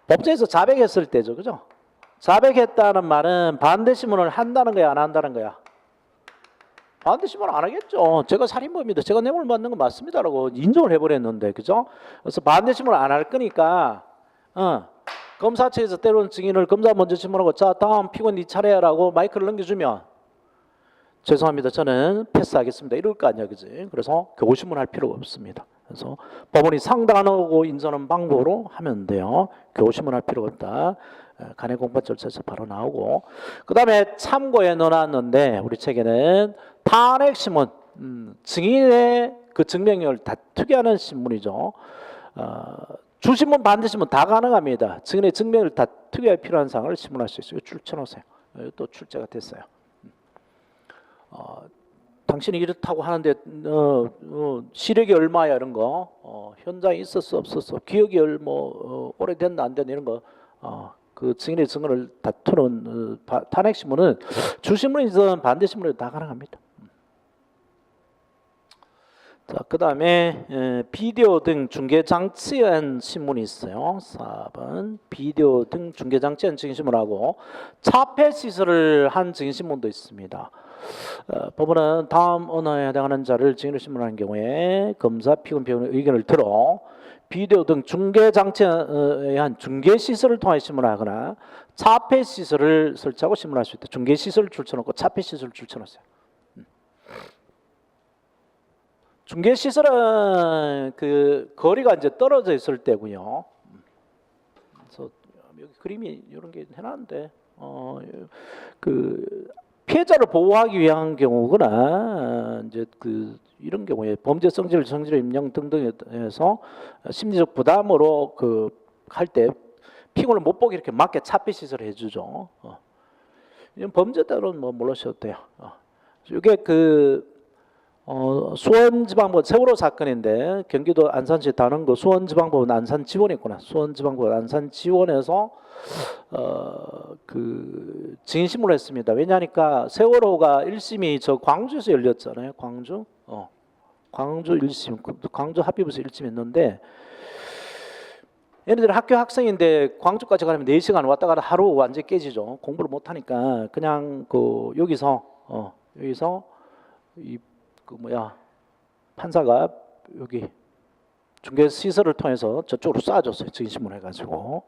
법정에서 자백했을 때죠. 그죠? 자백했다는 말은 반대 신문을 한다는 거야, 안 한다는 거야? 반대 신문을 안 하겠죠. 제가 살인범입니다. 제가 뇌물 받는 거 맞습니다라고 인정을 해버렸는데, 그죠? 그래서 반대 신문을 안 할 거니까, 검사 측에서 때로는 증인을 검사 먼저 신문하고, 자, 다음 피고인 네 차례라고 마이크를 넘겨주면, 죄송합니다. 저는 패스하겠습니다. 이럴 거 아니야, 그지? 그래서 교신문할 필요가 없습니다. 그래서 법원이 상단하고 인정하는 방법으로 하면 돼요. 교신문할 필요가 없다. 간의 공판 절차에서 바로 나오고, 그 다음에 참고해 넣어놨는데 우리 책에는 탄핵 신문, 증인의 그 증명력을 다투게 하는 신문이죠. 주신문 반대신문 다 가능합니다. 증인의 증명을 다투게 할 필요한 사항을 신문할 수 있어요. 줄쳐놓으세요. 또 출제가 됐어요. 당신이 이렇다고 하는데 시력이 얼마야 이런 거, 현장에 있었어 없었어, 기억이 오래됐나 안 됐나 이런 거, 그 증인의 증언을 다투는 탄핵 신문은 주신문이든 반대 신문이든 다 가능합니다. 자, 그 다음에 비디오 등 중계 장치한 신문이 있어요. 4번 비디오 등 중계 장치한 증인신문하고 차폐 시설을 한 증인신문도 있습니다. 법원은 다음 언어에 해당하는 자를 증인으로 신문하는 경우에 검사, 피고인, 변호인의 의견을 들어 비디오 등 중계 장치에 의한 중계 시설을 통해 신문하거나 차폐 시설을 설치하고 신문할 수 있다. 중계 시설을 줄쳐놓고 차폐 시설을 줄쳐놓으세요. 중계 시설은 그 거리가 이제 떨어져 있을 때고요. 그래서 여기 그림이 이런 게 해놨는데, 그 피해자를 보호하기 위한 경우거나 이제 그 이런 경우에 범죄 성질, 성질의 임령 등등에서 심리적 부담으로 그 할 때 피고를 못 보게 이렇게 맞게 차폐 시설을 해주죠. 이런 범죄들은 뭐 모르셔도 돼요. 이게 그 수원지방법 세월호 사건인데 경기도 안산시 단원구 수원지방법원 안산지원이 있구나. 수원지방법원 안산지원에서 그 증인신문을 했습니다. 왜냐하니까 세월호가 1심이 저 광주에서 열렸잖아요. 광주, 광주 1심, 광주 합의부에서 1심 했는데 얘네들 학교 학생인데 광주까지 가려면 4시간 왔다 가다 하루 완전히 깨지죠. 공부를 못하니까 그냥 그 여기서 이 그 판사가 여기 중개 시설을 통해서 저쪽으로 쏴줬어요. 증인신문 해가지고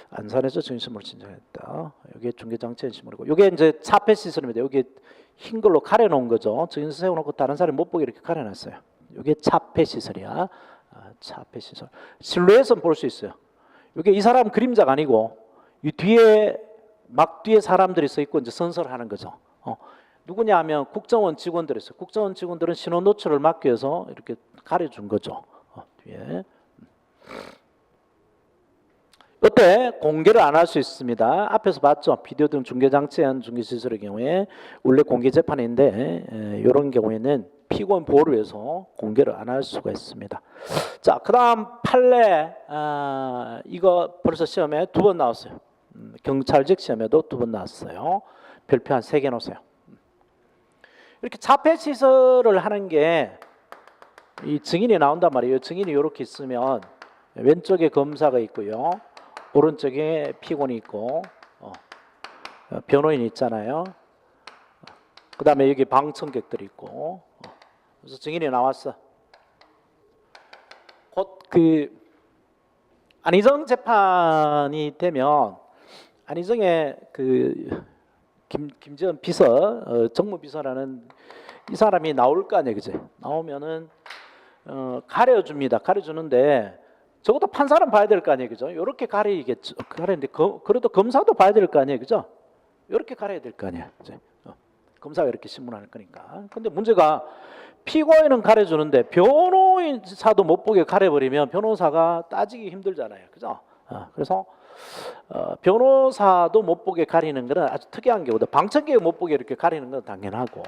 안산에서 증인신문을 신청했다. 여기 중개장치의 신문이고, 이게 이제 차폐 시설입니다. 여기 흰 걸로 가려놓은 거죠. 증인 세워놓고 다른 사람이 못 보게 이렇게 가려놨어요. 이게 차폐 시설이야. 차폐 시설. 실루엣은 볼 수 있어요. 이게 이 사람 그림자가 아니고 이 뒤에 막 뒤에 사람들이 서 있고 이제 선설하는 거죠. 누구냐 하면 국정원 직원들이 있어요. 국정원 직원들은 신원 노출을 막기 위해서 이렇게 가려준 거죠. 뒤에. 어때? 공개를 안 할 수 있습니다. 앞에서 봤죠? 비디오 등 중개장치에 한 중개시설의 경우에 원래 공개 재판인데 이런 경우에는 피고인 보호를 위해서 공개를 안 할 수가 있습니다. 자, 그 다음 판례, 이거 벌써 시험에 2번 나왔어요. 경찰직 시험에도 2번 나왔어요. 별표 한 3개 놓으세요. 이렇게 차폐 시설을 하는 게 이 증인이 나온단 말이에요. 증인이 이렇게 있으면 왼쪽에 검사가 있고요, 오른쪽에 피고인이 있고 변호인이 있잖아요. 그 다음에 여기 방청객들이 있고, 그래서 증인이 나왔어. 곧 그 안희정 재판이 되면 안희정의 그 김지연 비서, 정무비서라는 이 사람이 나올 거 아니에요, 그지? 나오면은 가려줍니다. 가려주는데 적어도 판사는 봐야 될 거 아니에요, 그죠? 이렇게 가리겠죠. 가리는데 그래도 검사도 봐야 될 거 아니에요, 그죠? 이렇게 가려야 될 거 아니에요, 이제. 검사가 이렇게 신문할 거니까. 근데 문제가 피고인은 가려주는데 변호사도 못 보게 가려버리면 변호사가 따지기 힘들잖아요, 그죠? 그래서 변호사도 못 보게 가리는 것은 아주 특이한 경우다. 방청객 못 보게 이렇게 가리는 건 당연하고.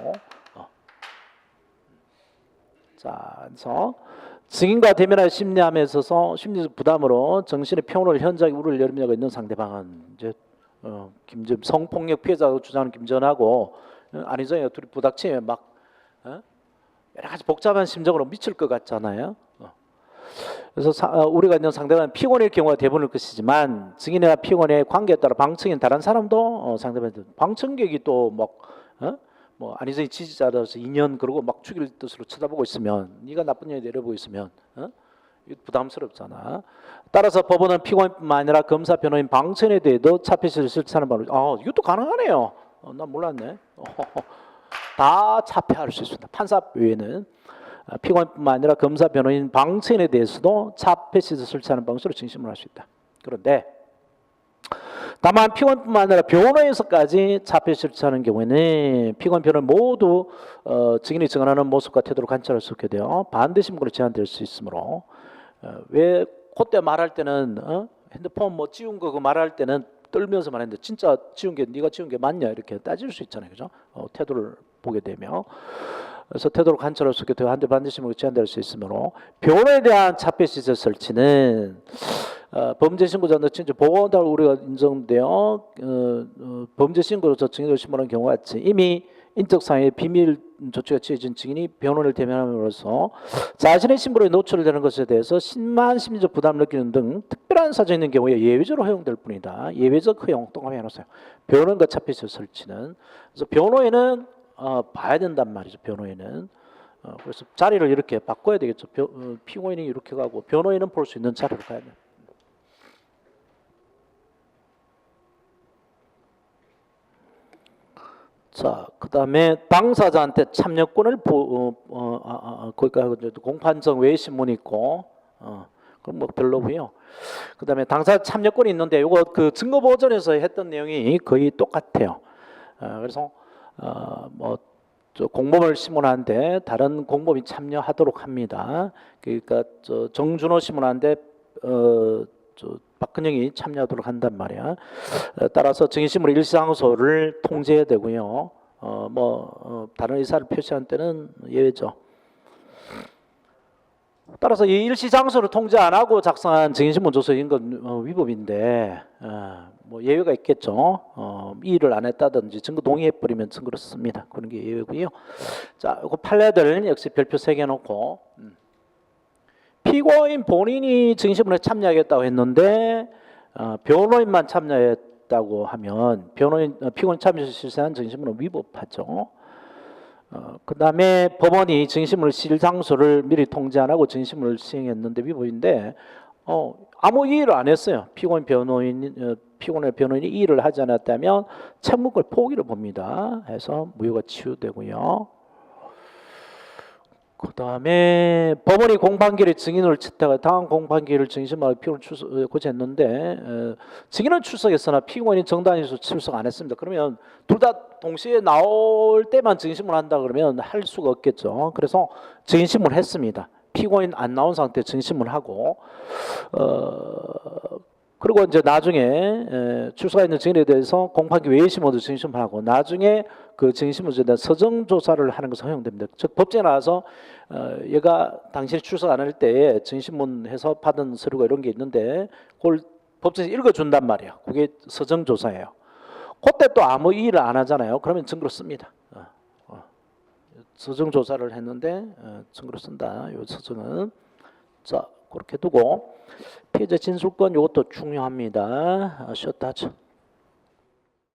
자, 그래서 증인과 대면할 심리함에 있어서 심리적 부담으로 정신의 평온을 현저하게 우려를 여림하고 있는 상대방은 이제 김전 성폭력 피해자로 주장하는 김전하고 안희정이 둘이 부닥치면 막 여러 가지 복잡한 심정으로 미칠 것 같잖아요. 그래서 우리가 있는 상대방은 피고인일 경우가 대부분일 것이지만 증인이나 피고인의 관계에 따라 방청인 다른 사람도 상대방한테 방청객이 또 막 뭐 안희정이 지지자라서 2년 그러고 막 죽일 뜻으로 쳐다보고 있으면 네가 나쁜 년이 내려보고 있으면 이거 부담스럽잖아. 따라서 법원은 피고인뿐만 아니라 검사, 변호인, 방청인에 대해도 차폐시를 설치하는 바로 이것도 가능하네요. 난 몰랐네. 다 차폐할 수 있습니다. 판사 외에는 피고인뿐만 아니라 검사, 변호인, 방청인에 대해서도 차폐시를 설치하는 방식으로 증심을 할 수 있다. 그런데 다만 피고인뿐만 아니라 변호인에서까지 차폐 설치하는 경우에는 피고인, 변호인 모두 증인이 증언하는 모습과 태도를 관찰할 수 없게 되어 반대 신고로 제한될 수 있으므로 왜 그때 말할 때는 핸드폰 뭐 지운 거 그 말할 때는 떨면서 말했는데 진짜 지운 게 네가 지운 게 맞냐 이렇게 따질 수 있잖아요, 그죠? 태도를 보게 되며 그래서 태도를 관찰할 수 있게 되어 한대 반대 신고로 제한될 수 있으므로 변호에 대한 차폐 시설 설치는 범죄 신고자 진짜 보고한다고 우리가 인정되어 범죄 신고로서 증인을 신문하는 경우가 같이 이미 인적사항의 비밀 조치가 취해진 증인이 변호인을 대면함으로써 자신의 신고에 노출되는 것에 대해서 심한 심리적 부담을 느끼는 등 특별한 사정이 있는 경우에 예외적으로 허용될 뿐이다. 예외적 허용 동감해 해놨어요. 변호인과 차폐시 설치는. 그래서 변호인은 봐야 된단 말이죠. 변호인은. 그래서 자리를 이렇게 바꿔야 되겠죠. 피고인이 이렇게 가고 변호인은 볼 수 있는 자리로 가야 돼요. 자, 그다음에 당사자한테 참여권을 거기가 공판정 외의 신문이 있고, 그럼 뭐 별로고요. 그다음에 당사자 참여권이 있는데 이거 그 증거보전에서 했던 내용이 거의 똑같아요. 그래서 뭐 공범을 신문하는데 다른 공범이 참여하도록 합니다. 그러니까 정준호 신문하는데 박근영이 참여하도록 한단 말이야. 따라서 증인신문 일시장소를 통제해야 되고요. 다른 의사를 표시한 때는 예외죠. 따라서 이 일시장소를 통제 안 하고 작성한 증인신문 조서인 건 위법인데 뭐 예외가 있겠죠. 이의를 안 했다든지 증거 동의해버리면 증거를 씁니다. 그런 게 예외고요. 자, 이거 판례들 역시 별표 3개 놓고 피고인 본인이 증인신문에 참여하겠다고 했는데 변호인만 참여했다고 하면 피고인 참여 실시한 증인신문은 위법하죠. 그 다음에 법원이 증인신문을 실 장소를 미리 통제 안 하고 증인신문을 시행했는데 위법인데 아무 이의를 안 했어요. 피고인의 변호인이 이의를 하지 않았다면 책무권 포기를 봅니다. 해서 무효가 치유되고요. 그 다음에 법원이 공판기일에 증인을 채택하여 다음 공판기일을 증인신문하고 피고인을 고지했는데 증인은 출석했으나 피고인이 정당에서 출석 안 했습니다. 그러면 둘 다 동시에 나올 때만 증인신문 한다 그러면 할 수가 없겠죠. 그래서 증인신문 했습니다. 피고인 안 나온 상태 증인신문하고 그리고 이제 나중에 출석하 있는 증인에 대해서 공판기 외의 신문도 증인신문하고 나중에 그 증인신문에 대한 서정 조사를 하는 것은 허용됩니다. 즉 법정에 나와서 얘가 당신이 출석 안 할 때에 증인신문해서 받은 서류가 이런 게 있는데 그걸 법정에서 읽어준단 말이야. 그게 서정 조사예요. 그때 또 아무 이의를 안 하잖아요. 그러면 증거로 씁니다. 서정 조사를 했는데 증거로 쓴다. 이 서정은 자 그렇게 두고 피해자 진술권 이것도 중요합니다. 쉬었다 하죠.